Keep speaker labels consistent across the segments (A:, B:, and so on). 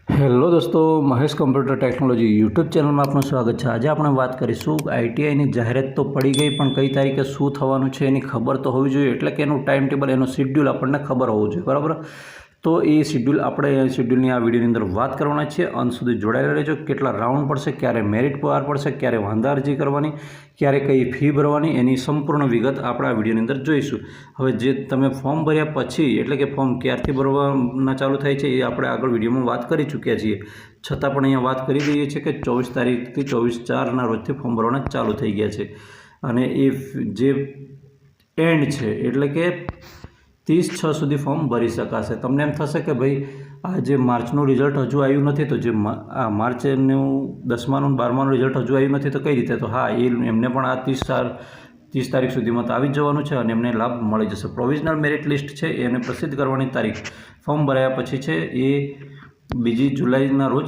A: Hello દોસ્તો, Mahesh computer technology YouTube ચેનલમાં આપનું સ્વાગત છે। આજે આપણે વાત કરીશું આઈટીઆઈની જાહેરાત તો પડી ગઈ, પણ કઈ તારીખે શું થવાનું છે એની ખબર તો હોવી જોઈએ, એટલે કે એનું ટાઈમ ટેબલ, એનું શિડ્યુલ આપણને ખબર હોવું જોઈએ, બરાબર। તો એ શિડ્યુલ આપણે શિડ્યુલની આ વિડીયોની અંદર વાત કરવાના છીએ। અંત સુધી જોડાયેલા રહેજો। કેટલા રાઉન્ડ પડશે, ક્યારે મેરિટ બહાર પડશે, ક્યારે વાંધા અરજી કરવાની, ક્યારે કઈ ફી ભરવાની, એની સંપૂર્ણ વિગત આપણે આ વિડીયોની અંદર જોઈશું। હવે જે તમે ફોર્મ ભર્યા પછી, એટલે કે ફોર્મ ક્યારથી ભરવાના ચાલુ થાય છે એ આપણે આગળ વિડીયોમાં વાત કરી ચૂક્યા છીએ, છતાં પણ અહીંયા વાત કરી દઈએ છીએ કે 24 તારીખથી 24/4ના રોજથી ફોર્મ ભરવાના ચાલુ થઈ ગયા છે, અને એ જે એન્ડ છે એટલે કે 30/6 સુધી ફોર્મ ભરી શકાશે। તમને એમ થશે કે ભાઈ આ જે માર્ચનું રિઝલ્ટ હજુ આવ્યું નથી, તો જે આ માર્ચનું 10માનું 12માનું રિઝલ્ટ હજુ આવ્યું નથી તો કઈ રીતે? તો હા, એમને પણ આ 30 તારીખ સુધીમાં તો આવી જ જવાનું છે અને એમને લાભ મળી જશે। પ્રોવિઝનલ મેરિટ લિસ્ટ છે એને પ્રસિદ્ધ કરવાની તારીખ ફોર્મ ભરાયા પછી છે એ 2 જુલાઈના રોજ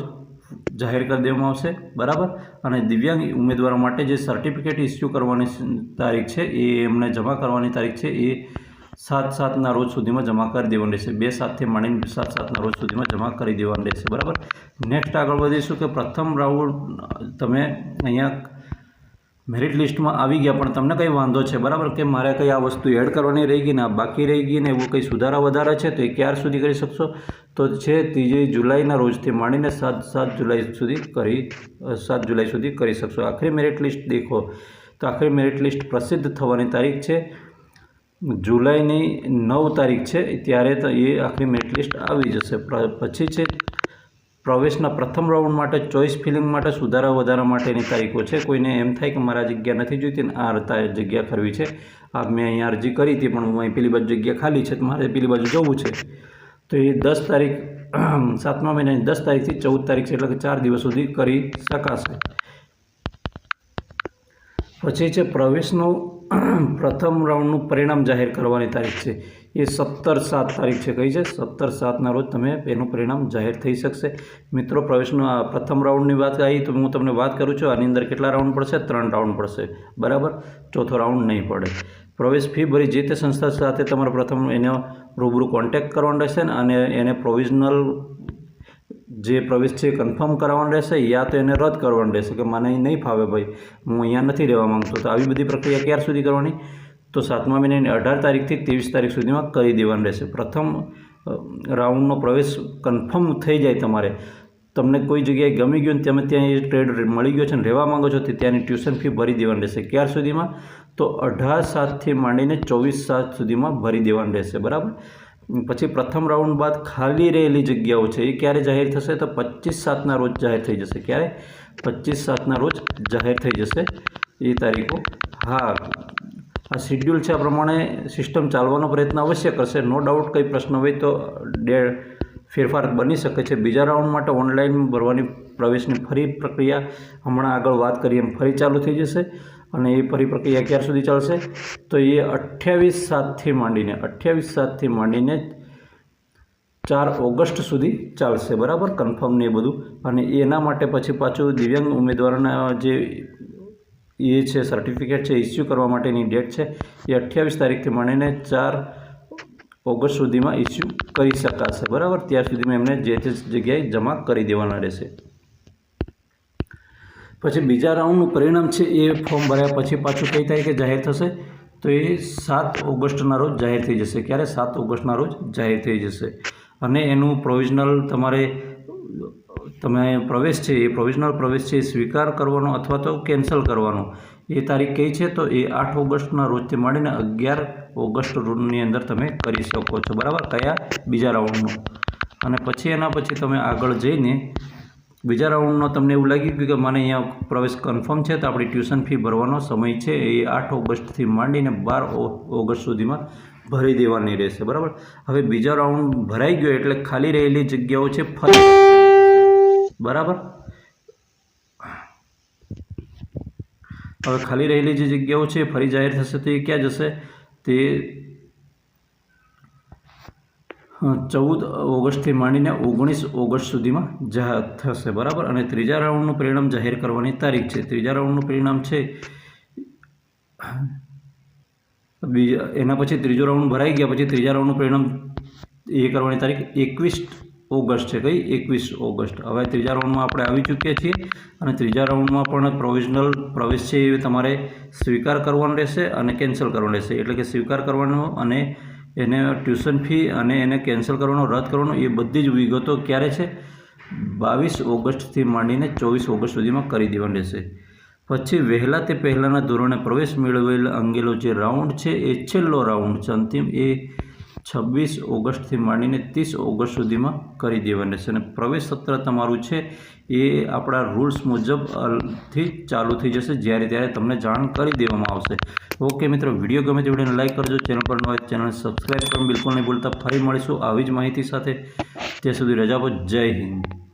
A: જાહેર કરી દેવામાં આવશે, બરાબર। અને દિવ્યાંગ ઉમેદવારો માટે જે સર્ટિફિકેટ ઇસ્યુ કરવાની તારીખ છે એ એમને જમા કરવાની તારીખ છે એ 7/7ના રોજ સુધીમાં જમા કરી દેવાની રહેશે। 2/7થી માંડીને 7/7ના રોજ સુધીમાં જમા કરી દેવાની રહેશે, બરાબર। નેક્સ્ટ આગળ વધીશું કે પ્રથમ રાઉન્ડ તમે અહીંયા મેરિટ લિસ્ટમાં આવી ગયા, પણ તમને કંઈ વાંધો છે, બરાબર, કે મારે કંઈ આ વસ્તુ એડ કરવાની રહી ગઈ ને આ બાકી રહી ગઈ ને એવું કંઈ સુધારા વધારા છે, તો એ ક્યાર સુધી કરી શકશો? તો છે 3 જુલાઈના રોજથી માંડીને 7 જુલાઈ સુધી કરી શકશો। આખરી મેરિટ લિસ્ટ દેખો તો આખરી મેરિટ લિસ્ટ પ્રસિદ્ધ થવાની તારીખ છે જુલાઈની 9 તારીખ છે, ત્યારે તો એ આખરી મેરિટ લિસ્ટ આવી જશે। પછી છે પ્રવેશના પ્રથમ રાઉન્ડ માટે ચોઇસ ફિલિંગ માટે સુધારા વધારા માટેની તારીખો છે। કોઈને એમ થાય કે મારે આ જગ્યા નથી જોઈતી ને આ જગ્યા કરવી છે, આ મેં અહીંયા અરજી કરી હતી પણ હું અહીં પેલી બાજુ જગ્યા ખાલી છે તો મારે પેલી બાજુ જવું છે, તો એ 10 તારીખ 7મા મહિનાની 10 તારીખથી 14 તારીખ છે, એટલે કે 4 દિવસ સુધી કરી શકાશે। પછી છે પ્રવેશનું પ્રથમ રાઉન્ડનું પરિણામ જાહેર કરવાની તારીખ છે એ 17/7 તારીખ છે। કઈ છે? 17/7ના રોજ તમે એનું પરિણામ જાહેર થઈ શકશે। મિત્રો, પ્રવેશનું આ પ્રથમ રાઉન્ડની વાત આવી તો હું તમને વાત કરું છું, આની અંદર કેટલા રાઉન્ડ પડશે? 3 રાઉન્ડ પડશે, બરાબર। ચોથો રાઉન્ડ નહીં પડે। પ્રવેશ ફી ભરી જે તે સંસ્થા સાથે તમારે પ્રથમ એનો રૂબરૂ કોન્ટેક્ટ કરવાનો રહેશે અને એને પ્રોવિઝનલ જે પ્રવેશ છે કન્ફર્મ કરાવવાનું રહેશે, યા તો એને રદ કરવાનું રહેશે કે મને નહીં ફાવે ભાઈ, હું અહીંયા નથી રહેવા માંગતો। તો આવી બધી પ્રક્રિયા ક્યાર સુધી કરવાની? તો 7મા મહિનાની 18 તારીખથી 23 તારીખ સુધીમાં કરી દેવાનું રહેશે। પ્રથમ રાઉન્ડનો પ્રવેશ કન્ફર્મ થઈ જાય, તમને કોઈ જગ્યાએ ગમી ગયું ને તમે ત્યાં એ ટ્રેડ મળી ગયો છે ને રહેવા માંગો છો, તો ત્યાંની ટ્યુશન ફી ભરી દેવાની રહેશે। ક્યાર સુધીમાં? તો 18/7થી માંડીને 24/7 સુધીમાં ભરી દેવાનું રહેશે, બરાબર। પછી પ્રથમ રાઉન્ડ બાદ ખાલી રહેલી જગ્યાઓ છે એ ક્યારે જાહેર થશે? તો 25/7ના રોજ જાહેર થઈ જશે। ક્યારે? 25/7ના રોજ જાહેર થઈ જશે એ તારીખો। હા, આ શિડ્યુલ છે, આ પ્રમાણે સિસ્ટમ ચાલવાનો પ્રયત્ન અવશ્ય કરશે। નો ડાઉટ કંઈ પ્રશ્ન હોય તો ફેરફાર બની શકે છે। બીજા રાઉન્ડ માટે ઓનલાઈન ભરવાની પ્રવેશની ફરી પ્રક્રિયા હમણાં આગળ વાત કરીએ એમ ફરી ચાલુ થઈ જશે, અને એ ફરી પ્રક્રિયા ક્યાર સુધી ચાલશે? તો એ 28/7થી માંડીને 4 ઓગસ્ટ સુધી ચાલશે, બરાબર, કન્ફર્મ ને એ બધું। અને એના માટે પછી પાછું દિવ્યાંગ ઉમેદવારોના જે એ છે સર્ટિફિકેટ છે ઇસ્યુ કરવા માટેની ડેટ છે એ 28 તારીખથી માંડીને 4 ઓગસ્ટ સુધીમાં ઇસ્યુ કરી શકાશે, બરાબર। ત્યાર સુધીમાં એમને જે તે જગ્યાએ જમા કરી દેવાના રહેશે। પછી બીજા રાઉન્ડનું પરિણામ છે એ ફોર્મ ભર્યા પછી પાછું કઈ તારીખે જાહેર થશે? તો એ 7 ઓગસ્ટના રોજ જાહેર થઈ જશે। ક્યારે? 7 ઓગસ્ટના રોજ જાહેર થઈ જશે। અને એનું પ્રોવિઝનલ તમે પ્રવેશ છે એ પ્રોવિઝનલ પ્રવેશ છે એ સ્વીકાર કરવાનો અથવા તો કેન્સલ કરવાનો એ તારીખ કઈ છે? તો એ 8 ઓગસ્ટના રોજથી માંડીને 11 ઓગસ્ટની અંદર તમે કરી શકો છો, બરાબર, કયા? બીજા રાઉન્ડનો। અને પછી એના પછી તમે આગળ જઈને બીજા રાઉન્ડનો તમને એવું લાગી ગયું કે મને અહીંયા પ્રવેશ કન્ફર્મ છે, તો આપણી ટ્યુશન ફી ભરવાનો સમય છે એ 8 ઓગસ્ટથી માંડીને 12 ઓગસ્ટ સુધીમાં ભરી દેવાની રહેશે, બરાબર। હવે બીજો રાઉન્ડ ભરાઈ ગયો એટલે ખાલી રહેલી જગ્યાઓ છે ફરી, બરાબર। હવે ખાલી રહેલી જે જગ્યાઓ છે ફરી જાહેર થશે, તો એ ક્યાં જશે? તે 14 ઓગસ્ટથી માંડીને 19 ઓગસ્ટ સુધીમાં જાહેર થશે, બરાબર। અને ત્રીજા રાઉન્ડનું પરિણામ જાહેર કરવાની તારીખ છે, ત્રીજા રાઉન્ડનું પરિણામ છે એના પછી ત્રીજો રાઉન્ડ ભરાઈ ગયા પછી ત્રીજા રાઉન્ડનું પરિણામ એ કરવાની તારીખ 21 ઓગસ્ટ છે, કઈ 21 ઓગસ્ટ। હવે ત્રીજા રાઉન્ડમાં આપણે આવી ચૂક્યા છીએ અને ત્રીજા રાઉન્ડમાં પણ પ્રોવિઝનલ પ્રવેશ છે એ તમારે સ્વીકાર કરવાનો રહેશે અને કેન્સલ કરવાનો રહેશે। એટલે કે સ્વીકાર કરવાનો અને એને ટ્યુશન ફી અને એને કેન્સલ કરવાનો, રદ કરવાનો એ બધી જ વિગતો ક્યારે છે 22 ઓગસ્ટથી માંડીને 24 ઓગસ્ટ સુધીમાં કરી દેવાની રહેશે। પછી વહેલા તે પહેલાંના ધોરણે પ્રવેશ મેળવેલ અંગેલો જે રાઉન્ડ છે એ છેલ્લો રાઉન્ડ છે અંતિમ, એ 26 ઓગસ્ટથી માંડીને 30 ઓગસ્ટ સુધીમાં કરી દેવાનું રહેશે। અને પ્રવેશ સત્ર તમારું છે એ આપણા રૂલ્સ મુજબથી ચાલુ થઈ જશે, જ્યારે ત્યારે તમને જાણ કરી દેવામાં આવશે। ઓકે મિત્રો, વિડીયો ગમે તો વિડીયોને લાઇક કરજો, ચેનલ પર ન હોય ચેનલને સબસ્ક્રાઈબ કરવાનું બિલકુલ નહીં ભૂલતા। ફરી મળીશું આવી જ માહિતી સાથે, ત્યાં સુધી રજા આપો। જય હિન્દ।